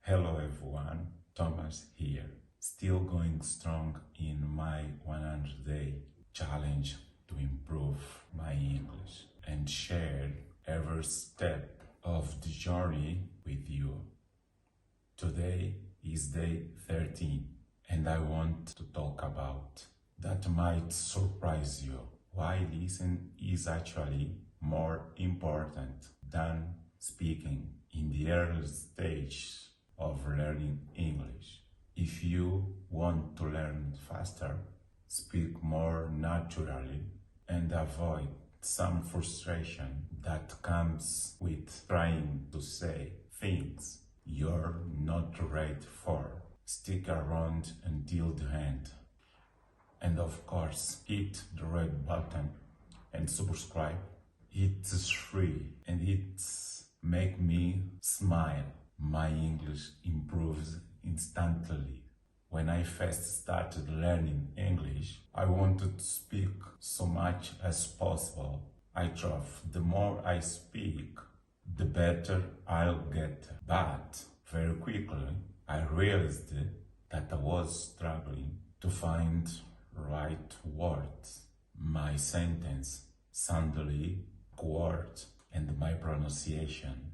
Hello everyone, Thomas here. Still going strong in my 100-day challenge to improve my English and share every step of the journey with you. Today is day 13 and I want to talk about that might surprise you why listening is actually more important than speaking in the early stage of learning English. If you want to learn faster, speak more naturally, and avoid some frustration that comes with trying to say things you're not ready for, stick around until the end. And of course, hit the red button and subscribe. It's free and it's make me smile. My English improves instantly. When I first started learning English, I wanted to speak so much as possible. I thought the more I speak, the better I'll get. But very quickly, I realized that I was struggling to find right words. My sentence sounded awkward and my pronunciation,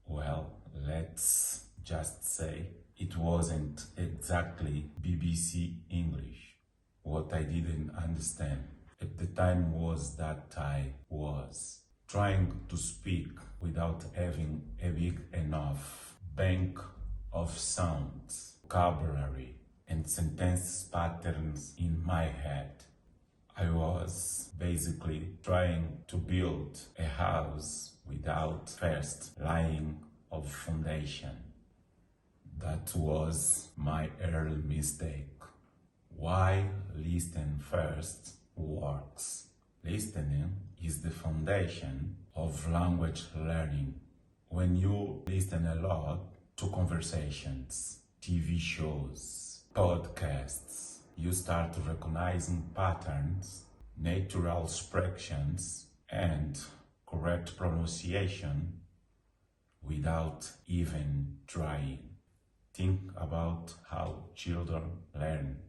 well, let's just say it wasn't exactly BBC English. What I didn't understand at the time was that I was trying to speak without having a big enough bank of sounds, vocabulary, and sentence patterns in my head. I was basically trying to build a house without first laying a foundation. That was my early mistake. Why listening first works? Listening is the foundation of language learning. When you listen a lot to conversations, TV shows, podcasts, you start recognizing patterns, natural expressions, and correct pronunciation without even trying. Think about how children learn.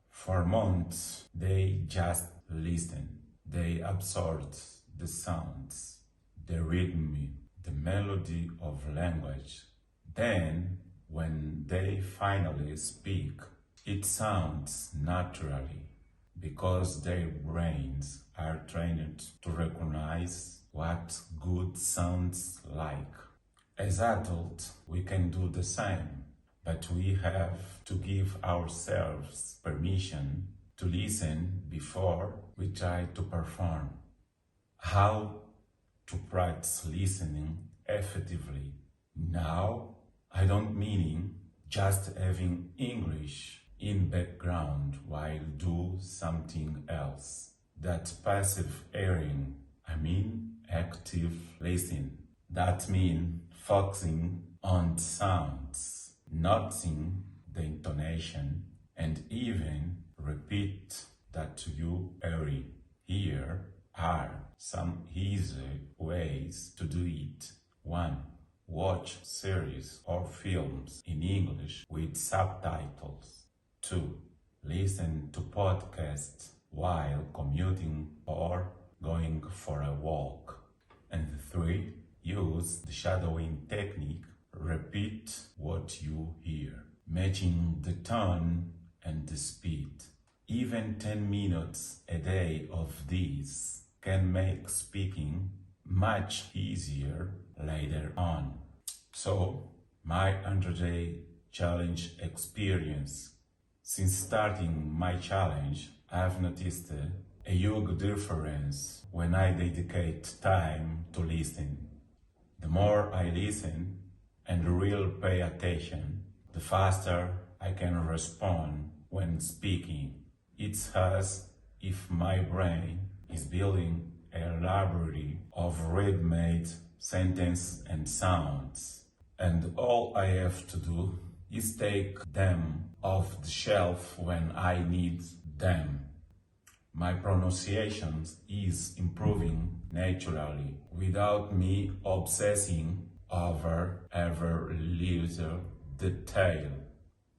For months, they just listen. They absorb the sounds, the rhythm, the melody of language. Then, when they finally speak, it sounds naturally because their brains are trained to recognize what good sounds like. As adults, we can do the same, but we have to give ourselves permission to listen before we try to perform. How to practice listening effectively? Now, I don't mean just having English in background while do something else. That's passive hearing. I mean active listening. That means focusing on sounds, noticing the intonation, and even repeat that you hearing. Here are some easy ways to do it. 1. Watch series or films in English with subtitles. 2. Listen to podcasts while commuting or going for a walk. And 3. Use the shadowing technique. Repeat what you hear, matching the tone and the speed. Even 10 minutes a day of these can make speaking much easier later on. So, my 100-day challenge experience. Since starting my challenge, I've noticed a huge difference when I dedicate time to listen. The more I listen and really pay attention, the faster I can respond when speaking. It's as if my brain is building a library of ready-made sentences and sounds, and all I have to do is take them off the shelf when I need them. My pronunciation is improving naturally without me obsessing over every little detail.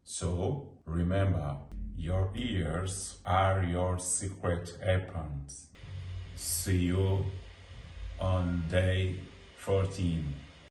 So remember, your ears are your secret weapons. See you on day 14.